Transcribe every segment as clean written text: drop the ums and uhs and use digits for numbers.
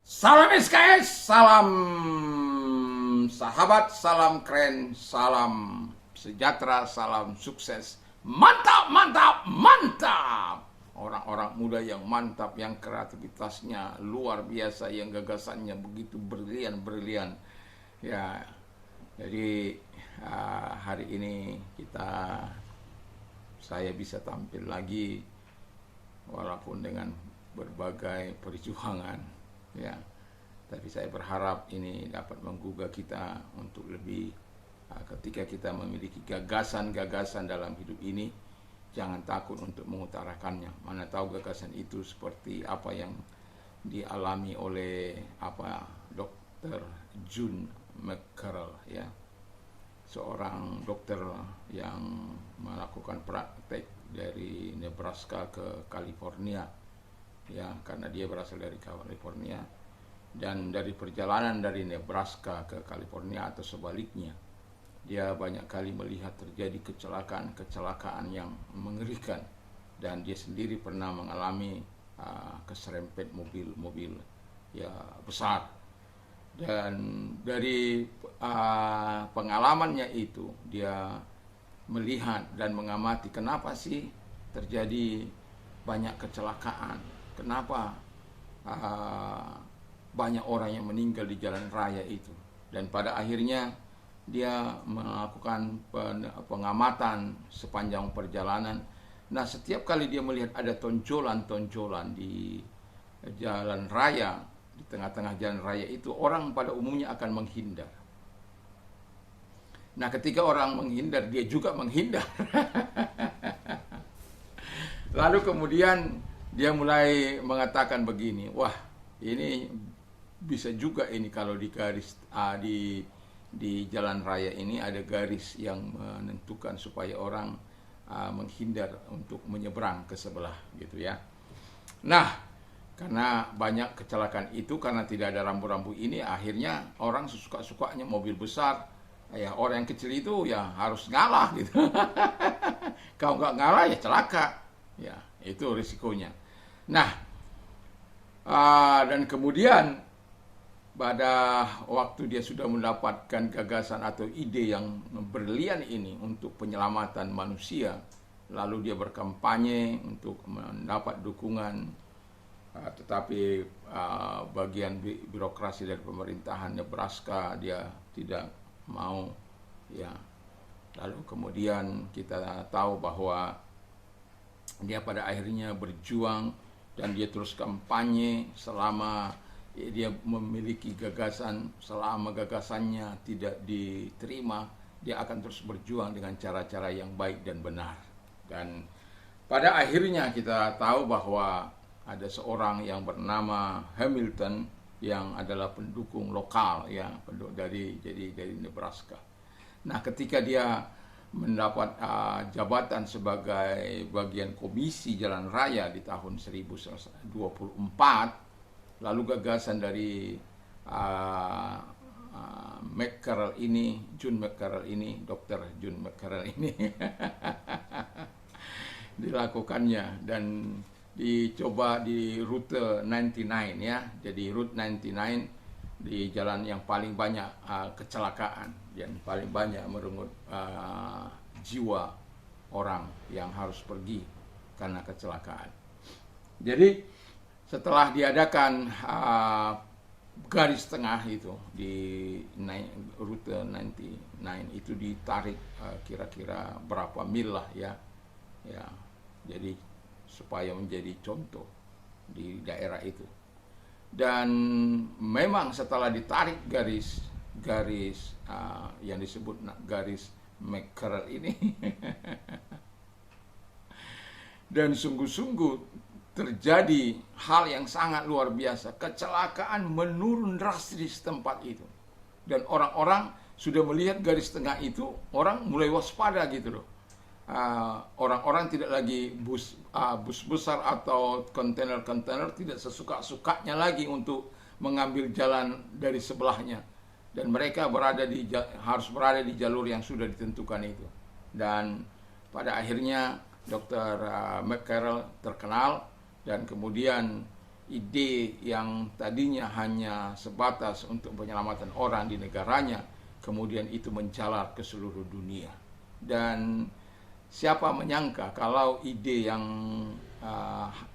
Salam SKS, salam sahabat, salam keren, salam sejahtera, salam sukses. Mantap, mantap, mantap. Orang-orang muda yang mantap, yang kreativitasnya luar biasa, yang gagasannya begitu brilian-brilian. Ya, jadi hari ini saya bisa tampil lagi walaupun dengan berbagai perjuangan, ya. Tapi saya berharap ini dapat menggugah kita untuk lebih, ketika kita memiliki gagasan-gagasan dalam hidup ini, jangan takut untuk mengutarakannya. Mana tahu gagasan itu seperti apa yang dialami oleh Dr. June McCarroll, ya, seorang dokter yang melakukan praktek dari Nebraska ke California, ya, karena dia berasal dari California, dan dari perjalanan dari Nebraska ke California atau sebaliknya, dia banyak kali melihat terjadi kecelakaan yang mengerikan, dan dia sendiri pernah mengalami keserempet mobil-mobil ya besar. Dan dari pengalamannya itu, dia melihat dan mengamati kenapa sih terjadi banyak kecelakaan, kenapa banyak orang yang meninggal di jalan raya itu. Dan pada akhirnya dia melakukan pengamatan sepanjang perjalanan. Nah, setiap kali dia melihat ada tonjolan-tonjolan di jalan raya, di tengah-tengah jalan raya itu, orang pada umumnya akan menghindar. Nah, ketika orang menghindar, dia juga menghindar. Lalu kemudian dia mulai mengatakan begini, wah, ini bisa juga ini kalau di garis di jalan raya ini ada garis yang menentukan supaya orang menghindar untuk menyeberang ke sebelah, gitu ya. Nah, karena banyak kecelakaan itu, karena tidak ada rambu-rambu ini, akhirnya orang suka-sukanya mobil besar, ya orang yang kecil itu ya harus ngalah gitu. Kalau nggak ngalah ya celaka, ya itu risikonya. Nah, dan kemudian pada waktu dia sudah mendapatkan gagasan atau ide yang berlian ini untuk penyelamatan manusia, lalu dia berkampanye untuk mendapat dukungan, tetapi bagian birokrasi dari pemerintahan Nebraska dia tidak mau, ya. Lalu kemudian kita tahu bahwa dia pada akhirnya berjuang dan dia terus kampanye selama dia memiliki gagasan. Selama gagasannya tidak diterima, dia akan terus berjuang dengan cara-cara yang baik dan benar. Dan pada akhirnya kita tahu bahwa ada seorang yang bernama Hamilton yang adalah pendukung lokal, ya, dari Nebraska. Nah, ketika dia mendapat jabatan sebagai bagian komisi jalan raya di tahun 1924, lalu gagasan dari McCarroll ini, June McCarroll ini, Dr. June McCarroll ini dilakukannya dan dicoba di rute 99, ya. Jadi route 99 di jalan yang paling banyak kecelakaan dan paling banyak merenggut jiwa orang yang harus pergi karena kecelakaan. Jadi setelah diadakan garis tengah itu di rute 99 itu ditarik kira-kira berapa mil lah, ya. Ya, jadi supaya menjadi contoh di daerah itu. Dan memang setelah ditarik garis yang disebut garis McCarroll ini dan sungguh-sungguh terjadi hal yang sangat luar biasa. Kecelakaan menurun drastis di tempat itu. Dan orang-orang sudah melihat garis tengah itu, orang mulai waspada gitu loh. Orang-orang tidak lagi bus besar atau kontainer-kontainer tidak sesuka-sukanya lagi untuk mengambil jalan dari sebelahnya. Dan mereka harus berada di jalur yang sudah ditentukan itu. Dan pada akhirnya Dr. McCarroll terkenal, dan kemudian ide yang tadinya hanya sebatas untuk penyelamatan orang di negaranya, kemudian itu menjalar ke seluruh dunia. Dan siapa menyangka kalau ide yang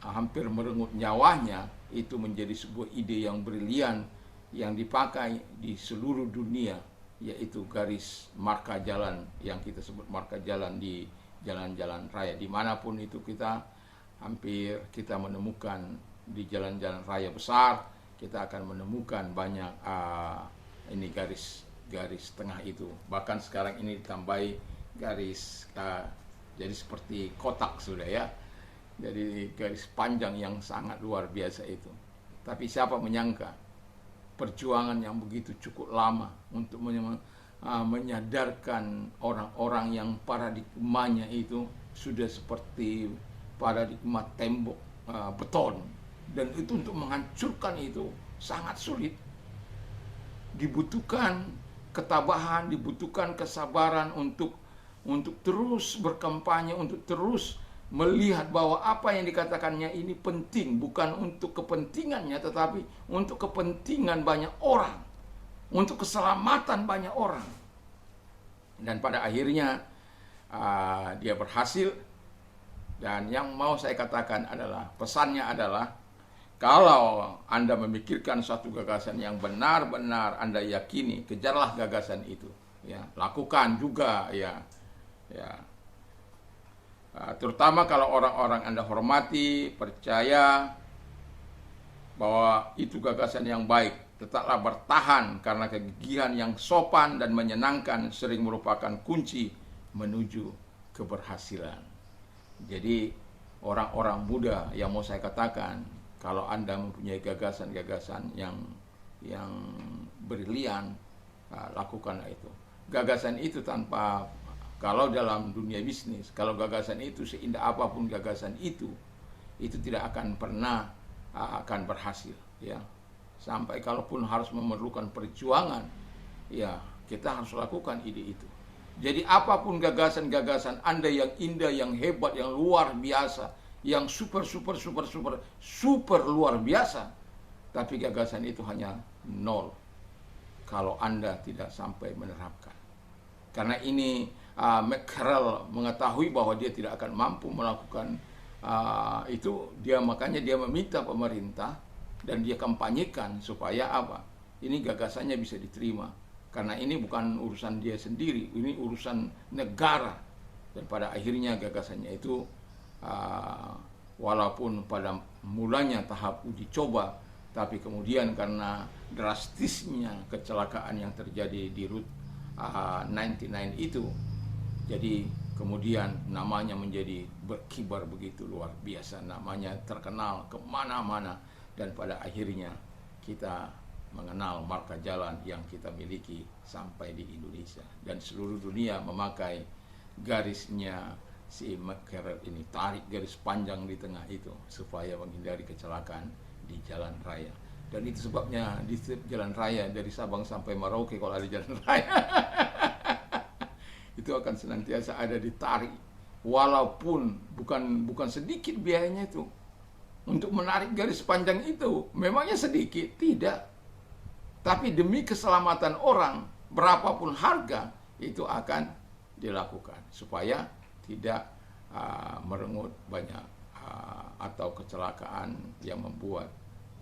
hampir merenggut nyawanya itu menjadi sebuah ide yang brilian yang dipakai di seluruh dunia, yaitu garis marka jalan yang kita sebut marka jalan di jalan-jalan raya. Dimanapun itu hampir kita menemukan di jalan-jalan raya besar, kita akan menemukan banyak ini garis tengah itu. Bahkan sekarang ini ditambahi garis jadi seperti kotak sudah ya. Jadi garis panjang yang sangat luar biasa itu. Tapi siapa menyangka perjuangan yang begitu cukup lama untuk menyadarkan orang-orang yang paradigmanya itu sudah seperti paradigma tembok beton, dan itu untuk menghancurkan itu sangat sulit. Dibutuhkan ketabahan, dibutuhkan kesabaran untuk terus berkampanye, untuk terus melihat bahwa apa yang dikatakannya ini penting, bukan untuk kepentingannya, tetapi untuk kepentingan banyak orang, untuk keselamatan banyak orang. Dan pada akhirnya dia berhasil. Dan yang mau saya katakan adalah, pesannya adalah, kalau Anda memikirkan suatu gagasan yang benar-benar Anda yakini, kejarlah gagasan itu, ya, lakukan juga, ya. Terutama kalau orang-orang Anda hormati, percaya bahwa itu gagasan yang baik, tetaplah bertahan, karena kegigihan yang sopan dan menyenangkan sering merupakan kunci menuju keberhasilan. Jadi orang-orang muda yang mau saya katakan, kalau Anda mempunyai gagasan-gagasan yang brilian, lakukanlah itu. Gagasan itu kalau dalam dunia bisnis, kalau gagasan itu seindah apapun gagasan itu tidak akan pernah akan berhasil, ya. Sampai kalaupun harus memerlukan perjuangan, ya, kita harus lakukan ide itu. Jadi apapun gagasan-gagasan Anda yang indah, yang hebat, yang luar biasa, yang super luar biasa, tapi gagasan itu hanya nol kalau Anda tidak sampai menerapkan. Karena ini McCarroll mengetahui bahwa dia tidak akan mampu melakukan itu, makanya dia meminta pemerintah dan dia kampanyekan supaya apa? Ini gagasannya bisa diterima. Karena ini bukan urusan dia sendiri, ini urusan negara. Dan pada akhirnya gagasannya itu, walaupun pada mulanya tahap uji coba, tapi kemudian karena drastisnya kecelakaan yang terjadi di Route 99 itu, jadi kemudian namanya menjadi berkibar begitu luar biasa, namanya terkenal kemana-mana, dan pada akhirnya kita mengenal marka jalan yang kita miliki sampai di Indonesia, dan seluruh dunia memakai garisnya si McCarroll ini, tarik garis panjang di tengah itu supaya menghindari kecelakaan di jalan raya. Dan itu sebabnya di setiap jalan raya dari Sabang sampai Merauke, kalau ada jalan raya itu akan senantiasa ada ditarik, walaupun bukan sedikit biayanya itu untuk menarik garis panjang itu. Memangnya sedikit? Tidak. Tapi demi keselamatan orang, berapapun harga, itu akan dilakukan supaya tidak merenggut banyak atau kecelakaan yang membuat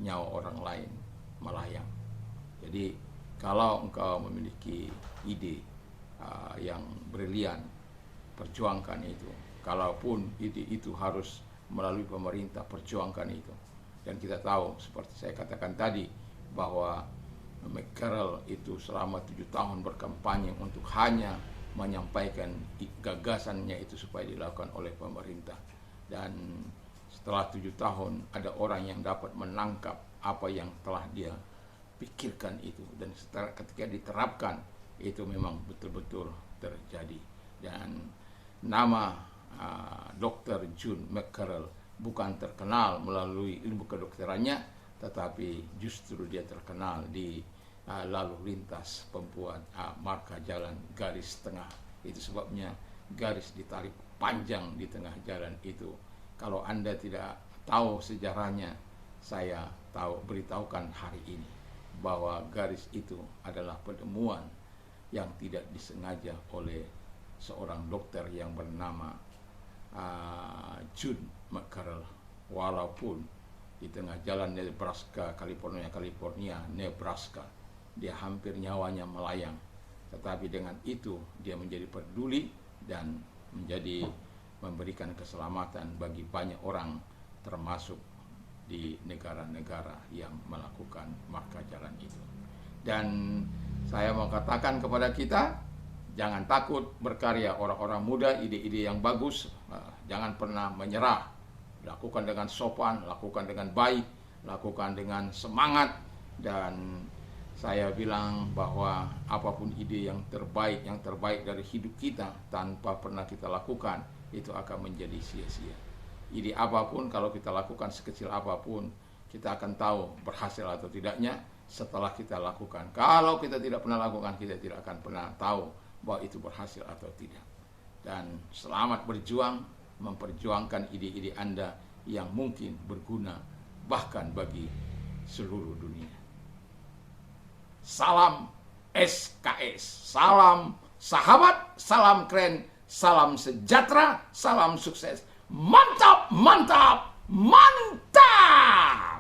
nyawa orang lain melayang. Jadi kalau engkau memiliki ide yang brilian, perjuangkan itu. Kalaupun ide itu harus melalui pemerintah, perjuangkan itu. Dan kita tahu, seperti saya katakan tadi, bahwa McCarroll itu selama 7 tahun berkampanye untuk hanya menyampaikan gagasannya itu supaya dilakukan oleh pemerintah. Dan setelah 7 tahun ada orang yang dapat menangkap apa yang telah dia pikirkan itu, dan ketika diterapkan itu memang betul-betul terjadi. Dan nama Dr. John McCarroll bukan terkenal melalui ilmu kedokterannya, tetapi justru dia terkenal di lalu lintas pembuat marka jalan garis tengah. Itu sebabnya garis ditarik panjang di tengah jalan itu. Kalau Anda tidak tahu sejarahnya, saya beritahukan hari ini bahwa garis itu adalah penemuan yang tidak disengaja oleh seorang dokter yang bernama Jude McCarroll. Walaupun di tengah jalan Nebraska, Nebraska, dia hampir nyawanya melayang, tetapi dengan itu dia menjadi peduli dan memberikan keselamatan bagi banyak orang, termasuk di negara-negara yang melakukan marka jalan itu. Dan saya mau katakan kepada kita, jangan takut berkarya. Orang-orang muda, ide-ide yang bagus, jangan pernah menyerah. Lakukan dengan sopan, lakukan dengan baik, lakukan dengan semangat. Dan saya bilang bahwa apapun ide yang terbaik dari hidup kita tanpa pernah kita lakukan, itu akan menjadi sia-sia. Ide apapun kalau kita lakukan sekecil apapun, kita akan tahu berhasil atau tidaknya setelah kita lakukan. Kalau kita tidak pernah lakukan, kita tidak akan pernah tahu bahwa itu berhasil atau tidak. Dan selamat berjuang, memperjuangkan ide-ide Anda yang mungkin berguna bahkan bagi seluruh dunia. Salam SKS, salam sahabat, salam keren, salam sejahtera, salam sukses. Mantap, mantap, mantap!